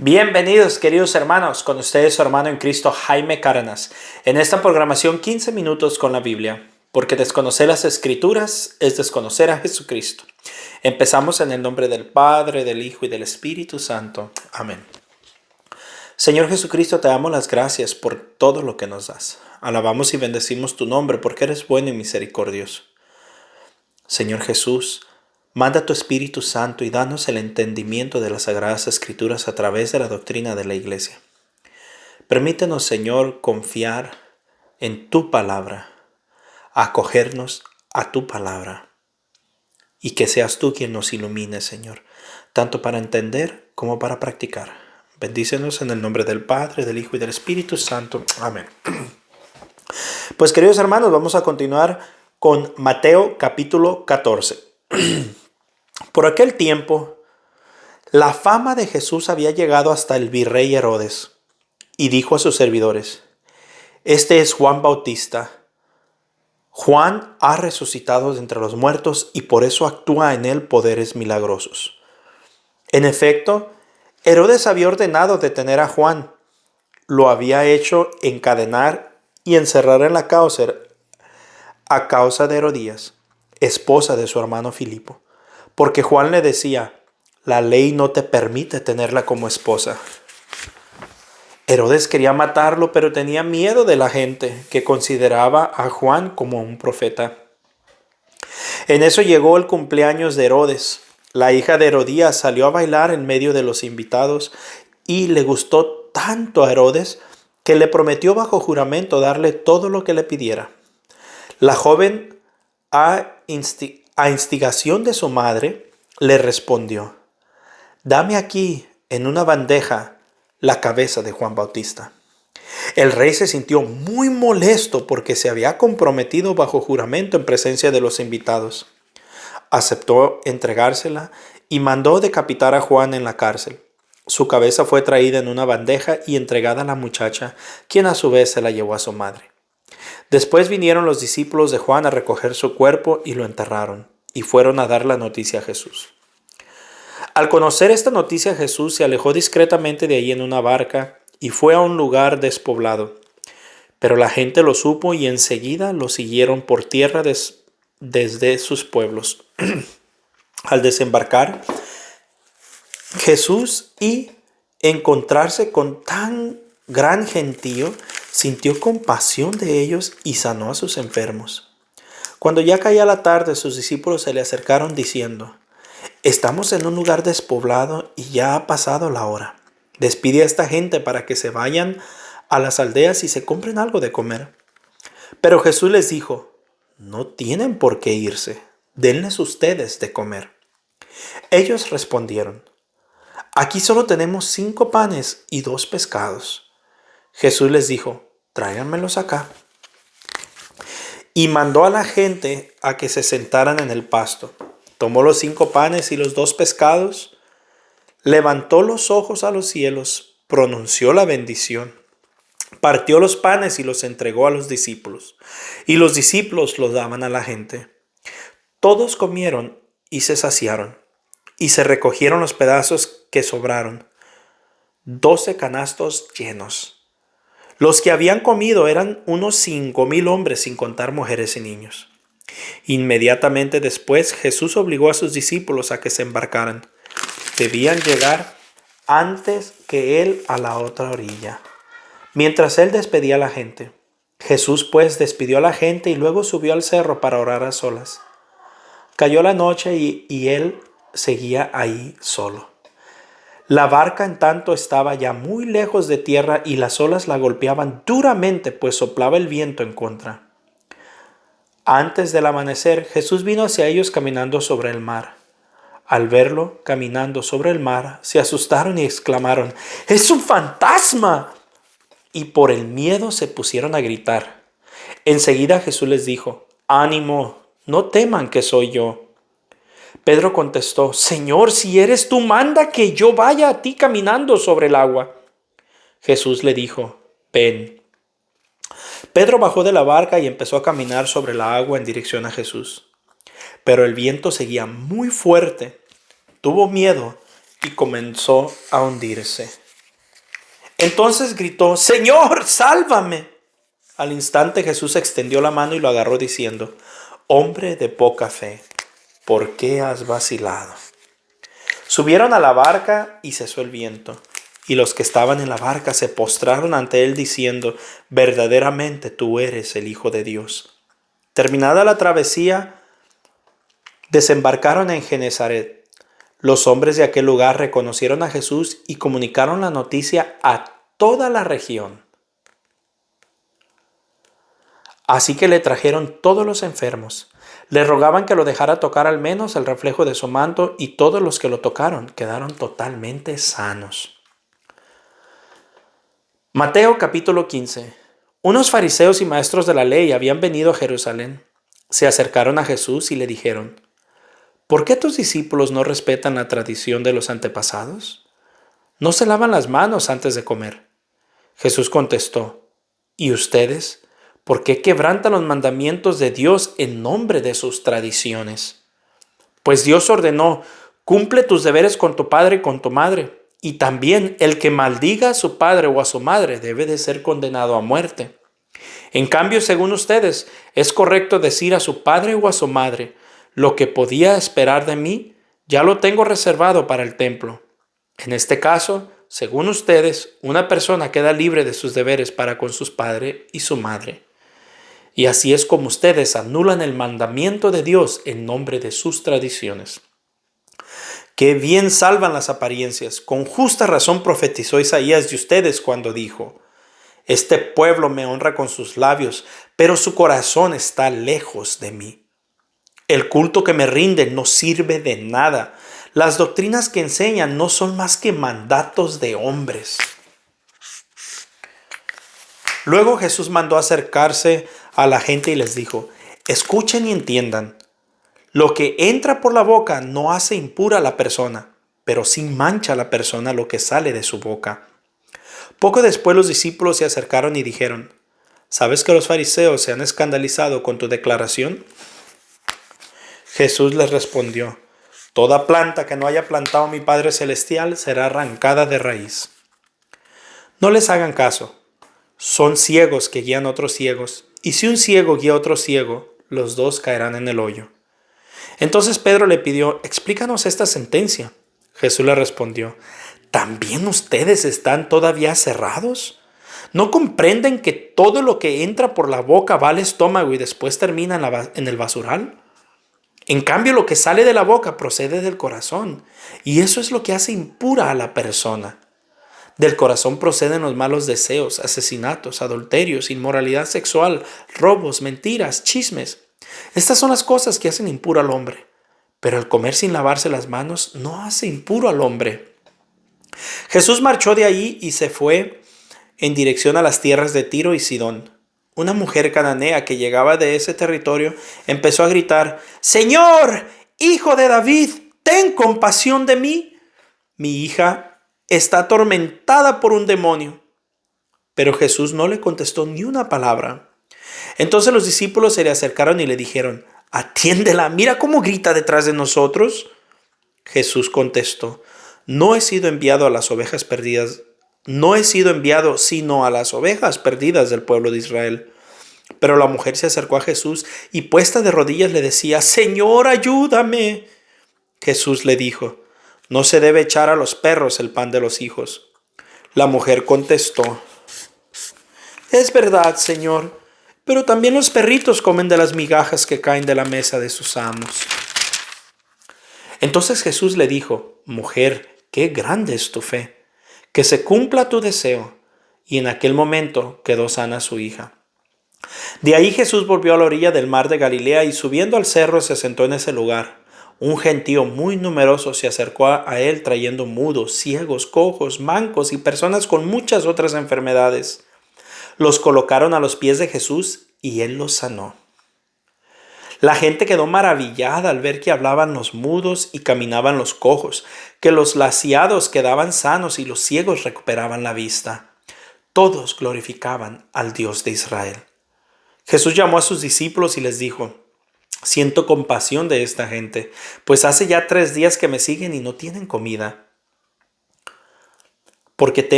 Bienvenidos, queridos hermanos, con ustedes su hermano en Cristo Jaime Cárdenas, en esta programación 15 minutos con la Biblia, porque desconocer las Escrituras es desconocer a Jesucristo. Empezamos en el nombre del Padre, del Hijo y del Espíritu Santo. Amén. Señor Jesucristo, te damos las gracias por todo lo que nos das. Alabamos y bendecimos tu nombre porque eres bueno y misericordioso. Señor Jesús, manda tu Espíritu Santo y danos el entendimiento de las Sagradas Escrituras a través de la doctrina de la Iglesia. Permítenos, Señor, confiar en tu palabra, acogernos a tu palabra y que seas tú quien nos ilumine, Señor, tanto para entender como para practicar. Bendícenos en el nombre del Padre, del Hijo y del Espíritu Santo. Amén. Pues, queridos hermanos, vamos a continuar con Mateo capítulo 14. Por aquel tiempo, la fama de Jesús había llegado hasta el virrey Herodes, y dijo a sus servidores: Este es Juan Bautista. Juan ha resucitado de entre los muertos y por eso actúa en él poderes milagrosos. En efecto, Herodes había ordenado detener a Juan. Lo había hecho encadenar y encerrar en la cárcel a causa de Herodías, esposa de su hermano Filipo, porque Juan le decía: la ley no te permite tenerla como esposa. Herodes quería matarlo, pero tenía miedo de la gente, que consideraba a Juan como un profeta. En eso llegó el cumpleaños de Herodes. La hija de Herodías salió a bailar en medio de los invitados y le gustó tanto a Herodes que le prometió bajo juramento darle todo lo que le pidiera. La joven, a instigación de su madre, le respondió: Dame aquí en una bandeja la cabeza de Juan Bautista. El rey se sintió muy molesto porque se había comprometido bajo juramento en presencia de los invitados. Aceptó entregársela y mandó decapitar a Juan en la cárcel. Su cabeza fue traída en una bandeja y entregada a la muchacha, quien a su vez se la llevó a su madre. Después vinieron los discípulos de Juan a recoger su cuerpo y lo enterraron, y fueron a dar la noticia a Jesús. Al conocer esta noticia, Jesús se alejó discretamente de allí en una barca y fue a un lugar despoblado. Pero la gente lo supo y enseguida lo siguieron por tierra desde sus pueblos. Al desembarcar Jesús y encontrarse con tan gran gentío, sintió compasión de ellos y sanó a sus enfermos. Cuando ya caía la tarde, sus discípulos se le acercaron diciendo: Estamos en un lugar despoblado y ya ha pasado la hora. Despide a esta gente para que se vayan a las aldeas y se compren algo de comer. Pero Jesús les dijo: No tienen por qué irse, denles ustedes de comer. Ellos respondieron: Aquí solo tenemos 5 panes y 2 pescados. Jesús les dijo: Tráiganmelos acá. Y mandó a la gente a que se sentaran en el pasto. Tomó los 5 panes y los 2 pescados, levantó los ojos a los cielos, pronunció la bendición, partió los panes y los entregó a los discípulos, y los discípulos los daban a la gente. Todos comieron y se saciaron, y se recogieron los pedazos que sobraron, 12 canastos llenos. Los que habían comido eran unos 5,000 hombres, sin contar mujeres y niños. Inmediatamente después, Jesús obligó a sus discípulos a que se embarcaran. Debían llegar antes que él a la otra orilla, mientras él despedía a la gente. Jesús pues despidió a la gente y luego subió al cerro para orar a solas. Cayó la noche y él seguía ahí solo. La barca en tanto estaba ya muy lejos de tierra y las olas la golpeaban duramente, pues soplaba el viento en contra. Antes del amanecer, Jesús vino hacia ellos caminando sobre el mar. Al verlo caminando sobre el mar, se asustaron y exclamaron: ¡Es un fantasma! Y por el miedo se pusieron a gritar. Enseguida Jesús les dijo: ánimo, no teman, que soy yo. Pedro contestó: Señor, si eres tú, manda que yo vaya a ti caminando sobre el agua. Jesús le dijo: ven. Pedro bajó de la barca y empezó a caminar sobre el agua en dirección a Jesús. Pero el viento seguía muy fuerte. Tuvo miedo y comenzó a hundirse. Entonces gritó: Señor, sálvame. Al instante Jesús extendió la mano y lo agarró diciendo: Hombre de poca fe, ¿por qué has vacilado? Subieron a la barca y cesó el viento. Y los que estaban en la barca se postraron ante él diciendo: Verdaderamente tú eres el Hijo de Dios. Terminada la travesía, desembarcaron en Genezaret. Los hombres de aquel lugar reconocieron a Jesús y comunicaron la noticia a toda la región. Así que le trajeron todos los enfermos. Le rogaban que lo dejara tocar al menos el reflejo de su manto, y todos los que lo tocaron quedaron totalmente sanos. Mateo capítulo 15. Unos fariseos y maestros de la ley habían venido a Jerusalén. Se acercaron a Jesús y le dijeron: ¿Por qué tus discípulos no respetan la tradición de los antepasados? No se lavan las manos antes de comer. Jesús contestó: ¿Y ustedes? ¿Por qué quebrantan los mandamientos de Dios en nombre de sus tradiciones? Pues Dios ordenó: cumple tus deberes con tu padre y con tu madre. Y también el que maldiga a su padre o a su madre debe de ser condenado a muerte. En cambio, según ustedes, es correcto decir a su padre o a su madre: lo que podía esperar de mí, ya lo tengo reservado para el templo. En este caso, según ustedes, una persona queda libre de sus deberes para con sus padre y su madre. Y así es como ustedes anulan el mandamiento de Dios en nombre de sus tradiciones. Qué bien salvan las apariencias. Con justa razón profetizó Isaías de ustedes cuando dijo: Este pueblo me honra con sus labios, pero su corazón está lejos de mí. El culto que me rinden no sirve de nada. Las doctrinas que enseñan no son más que mandatos de hombres. Luego Jesús mandó acercarse a la gente y les dijo: Escuchen y entiendan. Lo que entra por la boca no hace impura a la persona, pero sí mancha a la persona lo que sale de su boca. Poco después los discípulos se acercaron y dijeron: ¿Sabes que los fariseos se han escandalizado con tu declaración? Jesús les respondió: Toda planta que no haya plantado mi Padre Celestial será arrancada de raíz. No les hagan caso. Son ciegos que guían a otros ciegos, y si un ciego guía a otro ciego, los dos caerán en el hoyo. Entonces Pedro le pidió: Explícanos esta sentencia. Jesús le respondió: ¿También ustedes están todavía cerrados? ¿No comprenden que todo lo que entra por la boca va al estómago y después termina en el basural? En cambio, lo que sale de la boca procede del corazón, y eso es lo que hace impura a la persona. Del corazón proceden los malos deseos, asesinatos, adulterios, inmoralidad sexual, robos, mentiras, chismes. Estas son las cosas que hacen impuro al hombre. Pero el comer sin lavarse las manos no hace impuro al hombre. Jesús marchó de ahí y se fue en dirección a las tierras de Tiro y Sidón. Una mujer cananea que llegaba de ese territorio empezó a gritar: Señor, hijo de David, ten compasión de mí. Mi hija está atormentada por un demonio. Pero Jesús no le contestó ni una palabra. Entonces los discípulos se le acercaron y le dijeron: Atiéndela, mira cómo grita detrás de nosotros. Jesús contestó: No he sido enviado a las ovejas perdidas. No he sido enviado sino a las ovejas perdidas del pueblo de Israel. Pero la mujer se acercó a Jesús y puesta de rodillas le decía: Señor, ayúdame. Jesús le dijo: No se debe echar a los perros el pan de los hijos. La mujer contestó: Es verdad, Señor, pero también los perritos comen de las migajas que caen de la mesa de sus amos. Entonces Jesús le dijo: Mujer, qué grande es tu fe. Que se cumpla tu deseo. Y en aquel momento quedó sana su hija. De ahí Jesús volvió a la orilla del mar de Galilea y subiendo al cerro se sentó en ese lugar. Un gentío muy numeroso se acercó a él trayendo mudos, ciegos, cojos, mancos y personas con muchas otras enfermedades. Los colocaron a los pies de Jesús y él los sanó. La gente quedó maravillada al ver que hablaban los mudos y caminaban los cojos, que los lasiados quedaban sanos y los ciegos recuperaban la vista. Todos glorificaban al Dios de Israel. Jesús llamó a sus discípulos y les dijo: Siento compasión de esta gente, pues hace ya 3 días que me siguen y no tienen comida.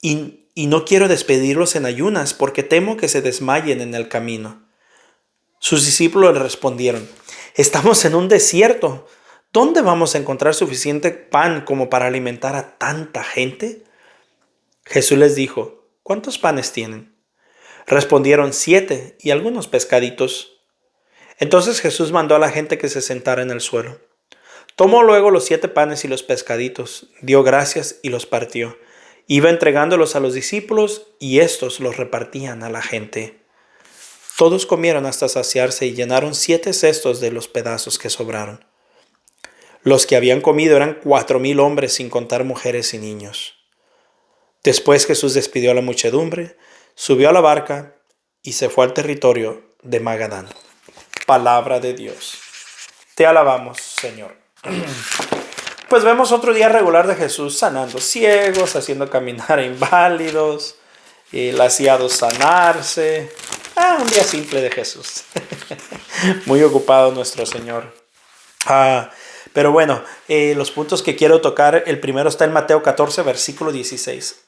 y no quiero despedirlos en ayunas porque temo que se desmayen en el camino. Sus discípulos le respondieron: estamos en un desierto. ¿Dónde vamos a encontrar suficiente pan como para alimentar a tanta gente? Jesús les dijo: ¿cuántos panes tienen? Respondieron: 7 y algunos pescaditos. Entonces Jesús mandó a la gente que se sentara en el suelo. Tomó luego los 7 panes y los pescaditos, dio gracias y los partió. Iba entregándolos a los discípulos y éstos los repartían a la gente. Todos comieron hasta saciarse y llenaron 7 cestos de los pedazos que sobraron. Los que habían comido eran 4,000 hombres, sin contar mujeres y niños. Después Jesús despidió a la muchedumbre, subió a la barca y se fue al territorio de Magadán. Palabra de Dios. Te alabamos, Señor. Pues vemos otro día regular de Jesús sanando ciegos, haciendo caminar a inválidos, lasiados sanarse. Un día simple de Jesús. Muy ocupado nuestro Señor. Pero bueno, los puntos que quiero tocar, el primero está en Mateo 14, versículo 16.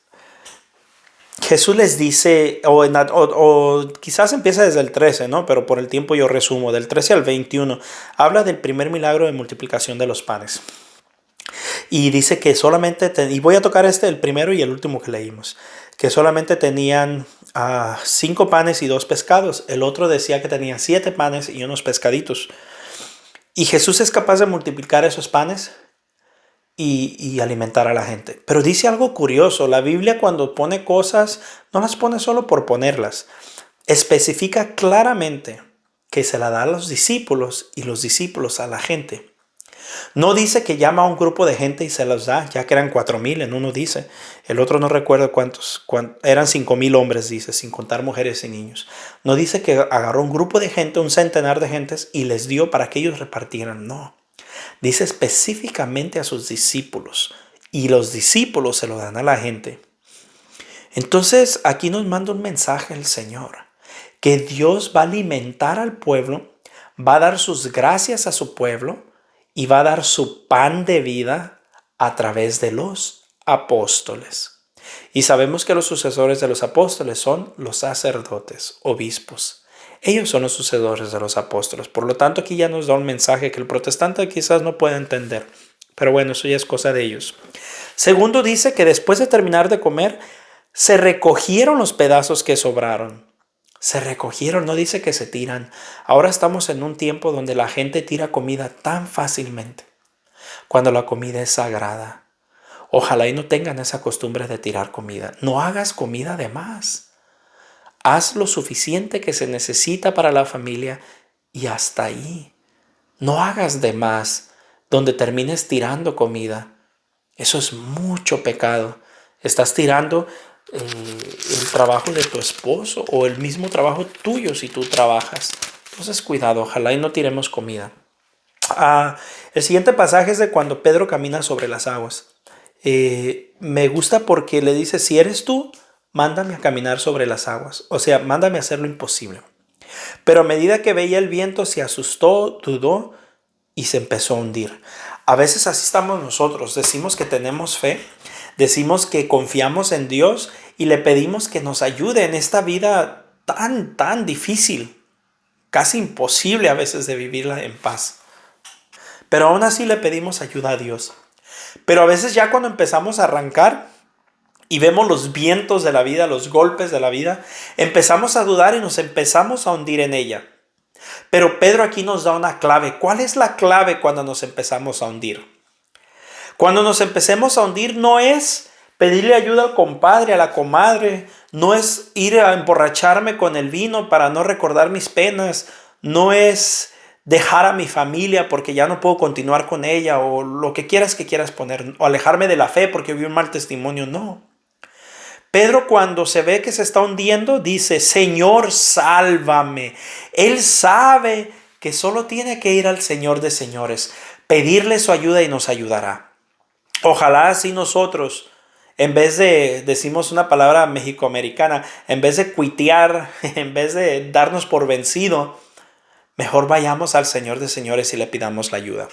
Jesús les dice, o quizás empieza desde el 13, ¿no? Pero por el tiempo yo resumo, del 13 al 21, habla del primer milagro de multiplicación de los panes. Y dice que solamente, y voy a tocar el primero y el último que leímos, que solamente tenían 5 panes y 2 pescados. El otro decía que tenía 7 panes y unos pescaditos. Y Jesús es capaz de multiplicar esos panes y alimentar a la gente. Pero dice algo curioso, la Biblia cuando pone cosas, no las pone solo por ponerlas. Especifica claramente que se la da a los discípulos y los discípulos a la gente. No dice que llama a un grupo de gente y se los da, ya que eran 4,000 en uno dice. El otro no recuerdo cuántos eran 5,000 hombres, dice, sin contar mujeres y niños. No dice que agarró un grupo de gente, un centenar de gentes, y les dio para que ellos repartieran, no. Dice específicamente a sus discípulos, y los discípulos se lo dan a la gente. Entonces aquí nos manda un mensaje el Señor, que Dios va a alimentar al pueblo, va a dar sus gracias a su pueblo, y va a dar su pan de vida a través de los apóstoles. Y sabemos que los sucesores de los apóstoles son los sacerdotes, obispos. Ellos son los sucesores de los apóstoles. Por lo tanto, aquí ya nos da un mensaje que el protestante quizás no pueda entender. Pero bueno, eso ya es cosa de ellos. Segundo, dice que después de terminar de comer, se recogieron los pedazos que sobraron. Se recogieron, no dice que se tiran. Ahora estamos en un tiempo donde la gente tira comida tan fácilmente, cuando la comida es sagrada. Ojalá y no tengan esa costumbre de tirar comida. No hagas comida de más. Haz lo suficiente que se necesita para la familia y hasta ahí. No hagas de más, donde termines tirando comida. Eso es mucho pecado. Estás tirando el trabajo de tu esposo o el mismo trabajo tuyo si tú trabajas. Entonces cuidado, ojalá y no tiremos comida. El siguiente pasaje es de cuando Pedro camina sobre las aguas. Me gusta porque le dice: si eres tú, mándame a caminar sobre las aguas. O sea, mándame a hacer lo imposible. Pero a medida que veía el viento, se asustó, dudó y se empezó a hundir. A veces así estamos nosotros. Decimos que tenemos fe, decimos que confiamos en Dios y le pedimos que nos ayude en esta vida tan difícil, casi imposible a veces de vivirla en paz. Pero aún así le pedimos ayuda a Dios. Pero a veces ya cuando empezamos a arrancar y vemos los vientos de la vida, los golpes de la vida, empezamos a dudar y nos empezamos a hundir en ella. Pero Pedro aquí nos da una clave. ¿Cuál es la clave cuando nos empezamos a hundir? Cuando nos empecemos a hundir no es pedirle ayuda al compadre, a la comadre, no es ir a emborracharme con el vino para no recordar mis penas, no es dejar a mi familia porque ya no puedo continuar con ella, o lo que quieras poner, o alejarme de la fe porque vi un mal testimonio, no. Pedro, cuando se ve que se está hundiendo, dice: Señor, sálvame. Él sabe que solo tiene que ir al Señor de señores, pedirle su ayuda y nos ayudará. Ojalá así nosotros, en vez de, decimos una palabra mexicoamericana, en vez de cuitear, en vez de darnos por vencido, mejor vayamos al Señor de señores y le pidamos la ayuda.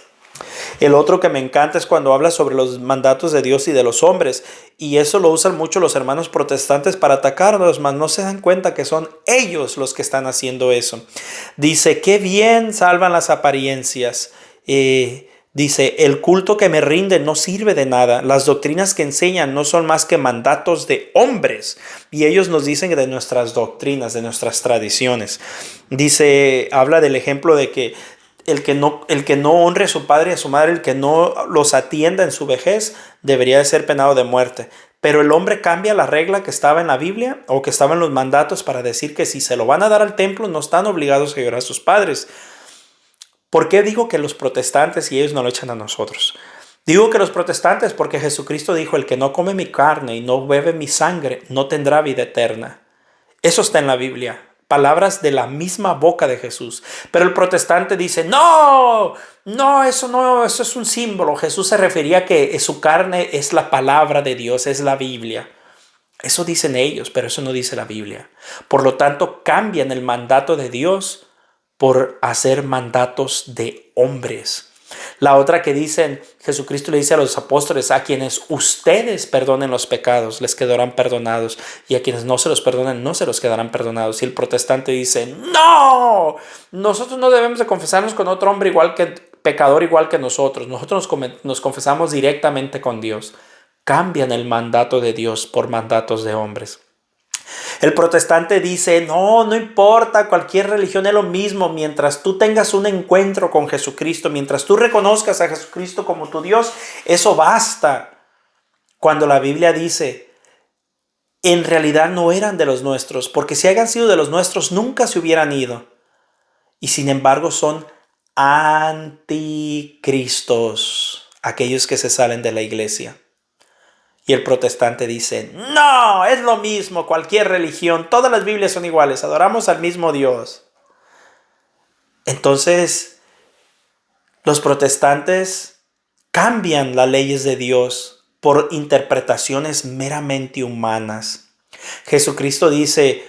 El otro que me encanta es cuando habla sobre los mandatos de Dios y de los hombres. Y eso lo usan mucho los hermanos protestantes para atacarlos, mas no se dan cuenta que son ellos los que están haciendo eso. Dice, qué bien salvan las apariencias. Dice, el culto que me rinde no sirve de nada. Las doctrinas que enseñan no son más que mandatos de hombres. Y ellos nos dicen de nuestras doctrinas, de nuestras tradiciones. Dice, habla del ejemplo de que el que no honre a su padre y a su madre, el que no los atienda en su vejez, debería de ser penado de muerte. Pero el hombre cambia la regla que estaba en la Biblia o que estaba en los mandatos para decir que si se lo van a dar al templo, no están obligados a llorar a sus padres. ¿Por qué digo que los protestantes y ellos no lo echan a nosotros? Digo que los protestantes porque Jesucristo dijo, el que no come mi carne y no bebe mi sangre, no tendrá vida eterna. Eso está en la Biblia. Palabras de la misma boca de Jesús. Pero el protestante dice, no, eso es un símbolo. Jesús se refería a que su carne es la palabra de Dios, es la Biblia. Eso dicen ellos, pero eso no dice la Biblia. Por lo tanto, cambian el mandato de Dios por hacer mandatos de hombres. La otra que dicen, Jesucristo le dice a los apóstoles, a quienes ustedes perdonen los pecados, les quedarán perdonados, y a quienes no se los perdonen, no se los quedarán perdonados. Y el protestante dice, no, nosotros no debemos de confesarnos con otro hombre pecador igual que nosotros. Nosotros nos confesamos directamente con Dios. Cambian el mandato de Dios por mandatos de hombres. El protestante dice, no importa, cualquier religión es lo mismo, mientras tú tengas un encuentro con Jesucristo, mientras tú reconozcas a Jesucristo como tu Dios, eso basta. Cuando la Biblia dice, en realidad no eran de los nuestros, porque si hayan sido de los nuestros, nunca se hubieran ido. Y sin embargo son anticristos, aquellos que se salen de la iglesia. Y el protestante dice, no, es lo mismo, cualquier religión, todas las Biblias son iguales, adoramos al mismo Dios. Entonces, los protestantes cambian las leyes de Dios por interpretaciones meramente humanas. Jesucristo dice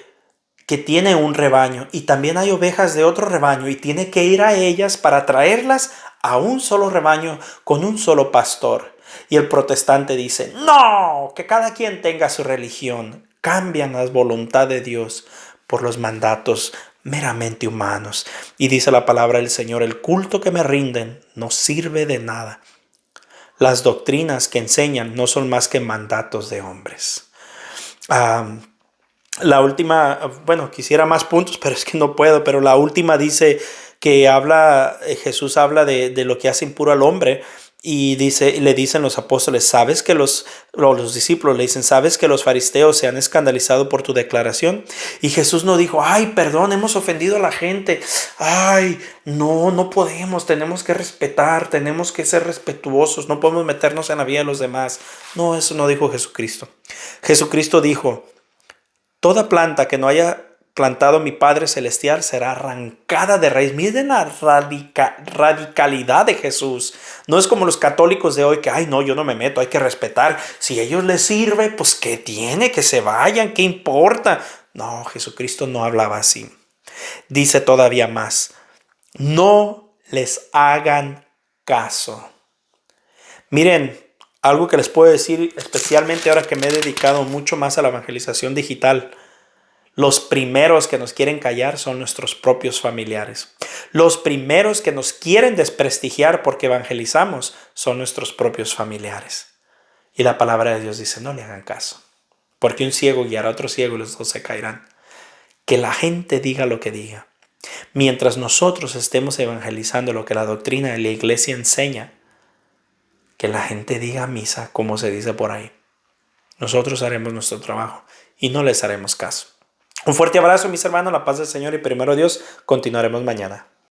que tiene un rebaño y también hay ovejas de otro rebaño y tiene que ir a ellas para traerlas a un solo rebaño con un solo pastor. Y el protestante dice, no, que cada quien tenga su religión. Cambian la voluntad de Dios por los mandatos meramente humanos. Y dice la palabra del Señor, el culto que me rinden no sirve de nada. Las doctrinas que enseñan no son más que mandatos de hombres. La última, bueno, quisiera más puntos, pero es que no puedo, pero la última dice que Jesús habla de lo que hace impuro al hombre. Y le dicen los apóstoles, ¿sabes que los discípulos le dicen, ¿sabes que los fariseos se han escandalizado por tu declaración? Y Jesús no dijo, ay, perdón, hemos ofendido a la gente. Ay, no podemos, tenemos que respetar, tenemos que ser respetuosos, no podemos meternos en la vida de los demás. No, eso no dijo Jesucristo. Jesucristo dijo, toda planta que no haya plantado mi Padre Celestial será arrancada de raíz. Miren la radicalidad de Jesús. No es como los católicos de hoy que, ay no, yo no me meto, hay que respetar. Si a ellos les sirve, pues ¿qué tiene? Que se vayan, ¿qué importa? No, Jesucristo no hablaba así. Dice todavía más, no les hagan caso. Miren, algo que les puedo decir, especialmente ahora que me he dedicado mucho más a la evangelización digital. Los primeros que nos quieren callar son nuestros propios familiares. Los primeros que nos quieren desprestigiar porque evangelizamos son nuestros propios familiares. Y la palabra de Dios dice, no le hagan caso. Porque un ciego guiará a otro ciego y los dos se caerán. Que la gente diga lo que diga. Mientras nosotros estemos evangelizando lo que la doctrina de la iglesia enseña, que la gente diga misa como se dice por ahí. Nosotros haremos nuestro trabajo y no les haremos caso. Un fuerte abrazo, mis hermanos, la paz del Señor y primero Dios, continuaremos mañana.